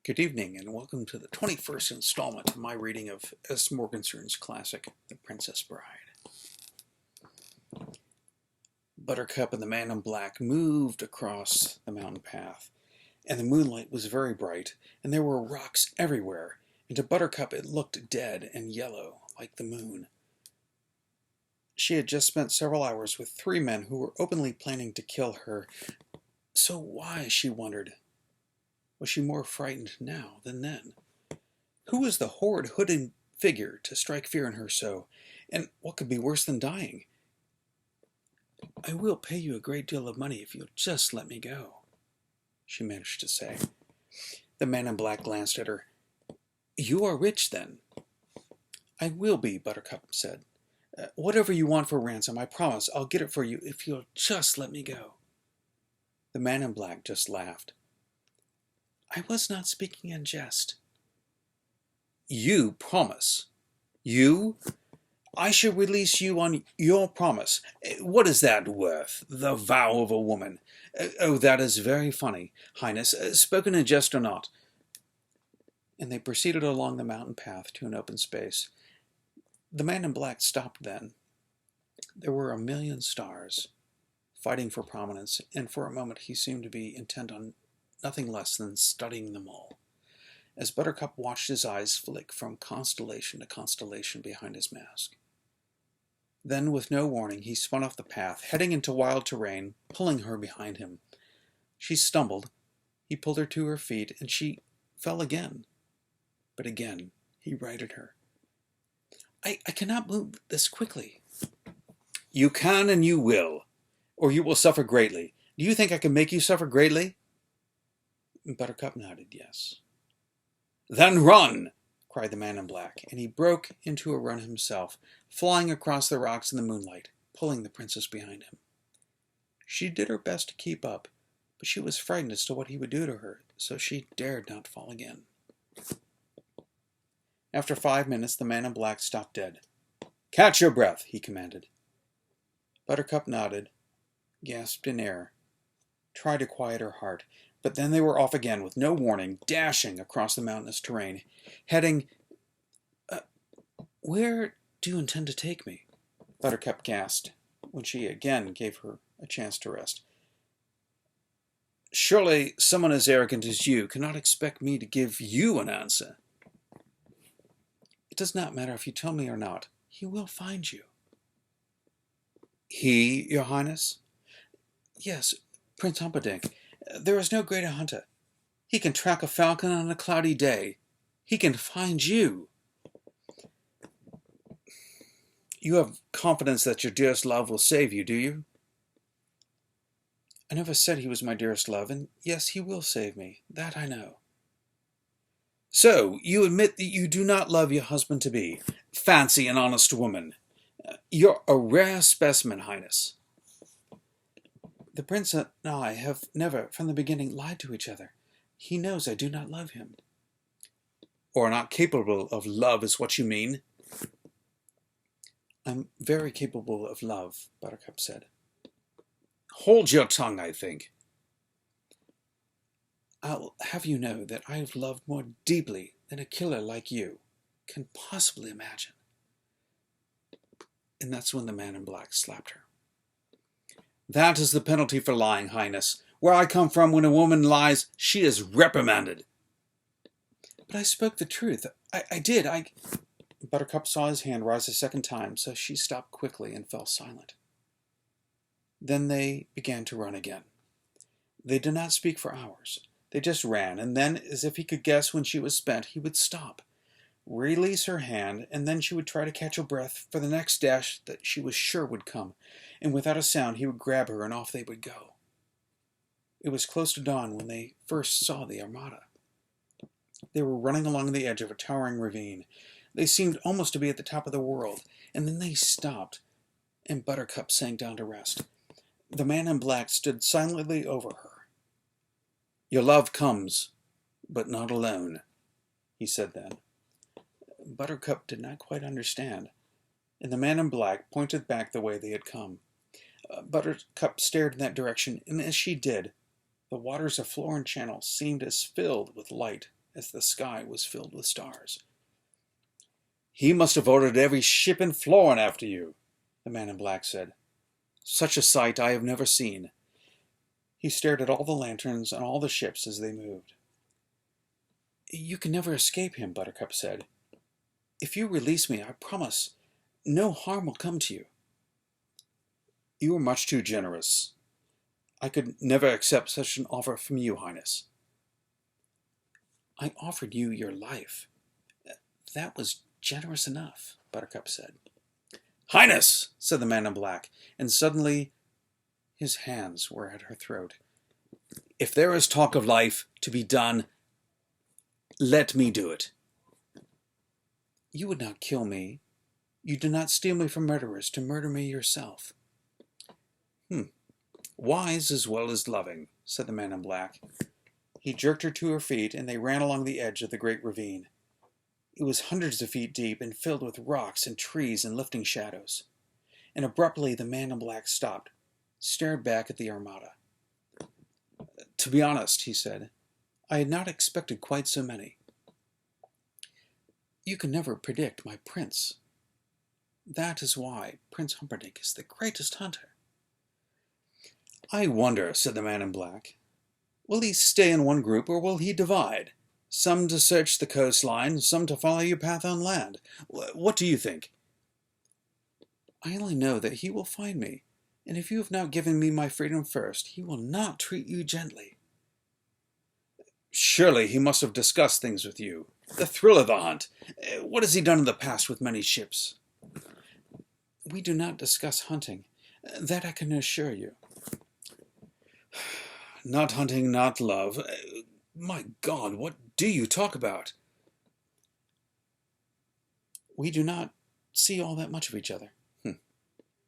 Good evening, and welcome to the 21st installment of my reading of S. Morgenstern's classic, The Princess Bride. Buttercup and the man in black moved across the mountain path, and the moonlight was very bright, and there were rocks everywhere, and to Buttercup it looked dead and yellow, like the moon. She had just spent several hours with three men who were openly planning to kill her, so why, she wondered, was she more frightened now than then? Who was the horrid hooded figure to strike fear in her so? And what could be worse than dying? "I will pay you a great deal of money if you'll just let me go," she managed to say. The man in black glanced at her. "You are rich, then?" "I will be," Buttercup said. "Whatever you want for ransom, I promise I'll get it for you if you'll just let me go." The man in black just laughed. "I was not speaking in jest." "You promise? You? I shall release you on your promise. What is that worth? The vow of a woman. Oh, that is very funny, Highness, spoken in jest or not." And they proceeded along the mountain path to an open space. The man in black stopped then. There were a million stars, fighting for prominence, and for a moment he seemed to be intent on nothing less than studying them all, as Buttercup watched his eyes flick from constellation to constellation behind his mask. Then, with no warning, he spun off the path, heading into wild terrain, pulling her behind him. She stumbled, he pulled her to her feet, and she fell again. But again he righted her. I cannot move this quickly." "You can and you will, or you will suffer greatly. Do you think I can make you suffer greatly?" Buttercup nodded yes. "Then run!" cried the man in black, and he broke into a run himself, flying across the rocks in the moonlight, pulling the princess behind him. She did her best to keep up, but she was frightened as to what he would do to her, so she dared not fall again. After 5 minutes, the man in black stopped dead. "Catch your breath," he commanded. Buttercup nodded, gasped in air, tried to quiet her heart, but then they were off again with no warning, dashing across the mountainous terrain, heading... "Where do you intend to take me?" Buttercup gasped, when she again gave her a chance to rest. "Surely someone as arrogant as you cannot expect me to give you an answer." "It does not matter if you tell me or not. He will find you." "He, your highness?" "Yes, Prince Humperdinck. There is no greater hunter. He can track a falcon on a cloudy day. He can find you." "You have confidence that your dearest love will save you, do you?" "I never said he was my dearest love, and yes, he will save me. That I know." "So, you admit that you do not love your husband-to-be. Fancy an honest woman. You're a rare specimen, Highness." "The prince and I have never, from the beginning, lied to each other. He knows I do not love him." "Or not capable of love is what you mean?" "I'm very capable of love," Buttercup said. "Hold your tongue, I think." "I'll have you know that I have loved more deeply than a killer like you can possibly imagine." And that's when the man in black slapped her. "That is the penalty for lying, Highness. Where I come from, when a woman lies, she is reprimanded." "But I spoke the truth. I did. Buttercup saw his hand rise a second time, so she stopped quickly and fell silent. Then they began to run again. They did not speak for hours. They just ran, and then, as if he could guess when she was spent, he would stop, release her hand, and then she would try to catch her breath for the next dash that she was sure would come, and without a sound he would grab her, and off they would go. It was close to dawn when they first saw the armada. They were running along the edge of a towering ravine. They seemed almost to be at the top of the world, and then they stopped, and Buttercup sank down to rest. The man in black stood silently over her. "Your love comes, but not alone," he said then. Buttercup did not quite understand, and the man in black pointed back the way they had come. Buttercup stared in that direction, and as she did, the waters of Florin Channel seemed as filled with light as the sky was filled with stars. "He must have ordered every ship in Florin after you," the man in black said. "Such a sight I have never seen." He stared at all the lanterns and all the ships as they moved. "You can never escape him," Buttercup said. "If you release me, I promise no harm will come to you." "You are much too generous. I could never accept such an offer from you, Highness." "I offered you your life. That was generous enough," Buttercup said. "Highness!" said the man in black, and suddenly his hands were at her throat. "If there is talk of life to be done, let me do it." "You would not kill me. You do not steal me from murderers to murder me yourself." "Wise as well as loving," said the man in black. He jerked her to her feet, and they ran along the edge of the great ravine. It was hundreds of feet deep and filled with rocks and trees and lifting shadows. And abruptly the man in black stopped, stared back at the armada. "To be honest," he said, "I had not expected quite so many." "You can never predict my prince. That is why Prince Humperdinck is the greatest hunter." "I wonder," said the man in black, "will he stay in one group or will he divide? Some to search the coastline, some to follow your path on land. What do you think?" "I only know that he will find me, and if you have not given me my freedom first, he will not treat you gently." "Surely he must have discussed things with you. The thrill of the hunt. What has he done in the past with many ships?" "We do not discuss hunting. That I can assure you." "Not hunting, not love. My God, what do you talk about?" "We do not see all that much of each other."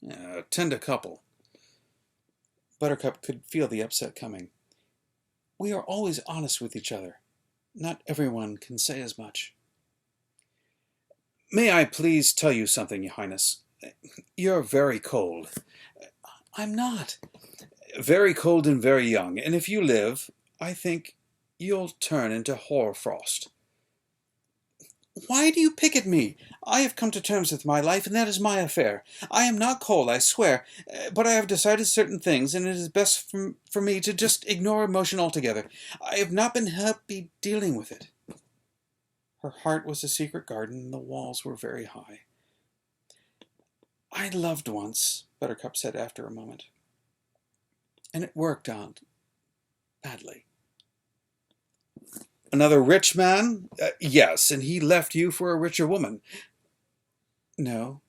A tender couple." Buttercup could feel the upset coming. "We are always honest with each other. Not everyone can say as much." "May I please tell you something, Your Highness? You're very cold." "I'm not." "Very cold and very young, and if you live, I think you'll turn into hoarfrost." "Why do you pick at me? I have come to terms with my life, and that is my affair. I am not cold, I swear, but I have decided certain things, and it is best for me to just ignore emotion altogether. I have not been happy dealing with it." Her heart was a secret garden, and the walls were very high. "I loved once," Buttercup said after a moment, "and it worked out badly." "Another rich man?" Yes, and he left you for a richer woman." "No,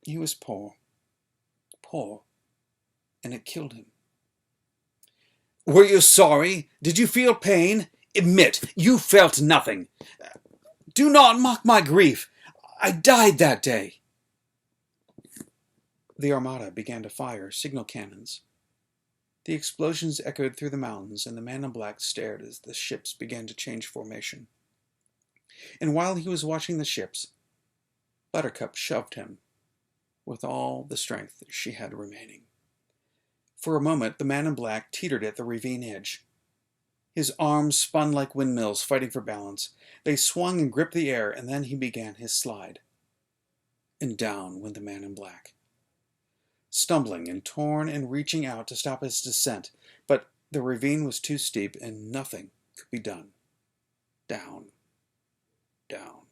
he was poor, and it killed him." "Were you sorry? Did you feel pain? Admit, you felt nothing." "Do not mock my grief. I died that day." The armada began to fire signal cannons. The explosions echoed through the mountains, and the man in black stared as the ships began to change formation. And while he was watching the ships, Buttercup shoved him with all the strength she had remaining. For a moment, the man in black teetered at the ravine edge. His arms spun like windmills, fighting for balance. They swung and gripped the air, and then he began his slide. And down went the man in black, stumbling and torn and reaching out to stop his descent, but the ravine was too steep and nothing could be done. Down, down,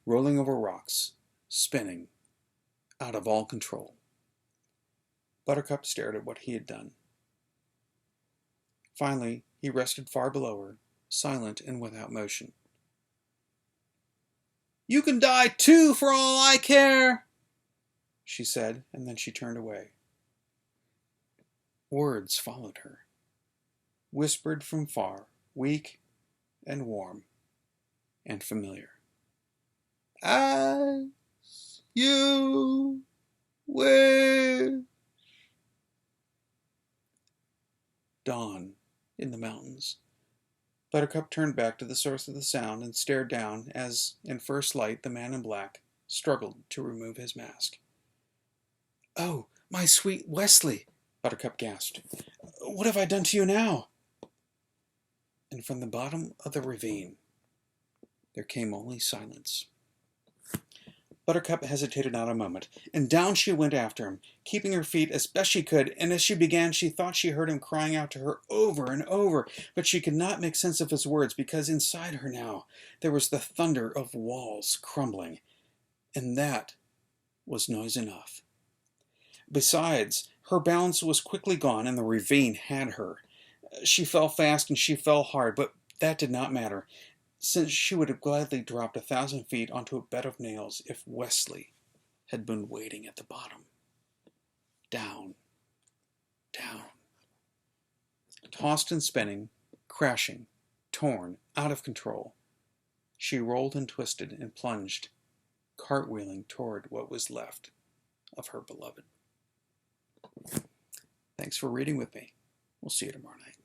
rolling over rocks, spinning, out of all control. Buttercup stared at what he had done. Finally, he rested far below her, silent and without motion. "You can die too, for all I care," she said, and then she turned away. Words followed her, whispered from far, weak and warm and familiar. "As you wish." Dawn in the mountains. Buttercup turned back to the source of the sound and stared down as, in first light, the man in black struggled to remove his mask. "Oh, my sweet Wesley," Buttercup gasped. "What have I done to you now?" And from the bottom of the ravine There came only silence. Buttercup hesitated not a moment, and down she went after him, keeping her feet as best she could, and as she began, she thought she heard him crying out to her over and over, but she could not make sense of his words, because inside her now there was the thunder of walls crumbling, and that was noise enough. Besides, her balance was quickly gone, and the ravine had her. She fell fast and she fell hard, but that did not matter, since she would have gladly dropped 1,000 feet onto a bed of nails if Wesley had been waiting at the bottom. Down, down. Tossed and spinning, crashing, torn, out of control, she rolled and twisted and plunged, cartwheeling toward what was left of her beloved. Thanks for reading with me. We'll see you tomorrow night.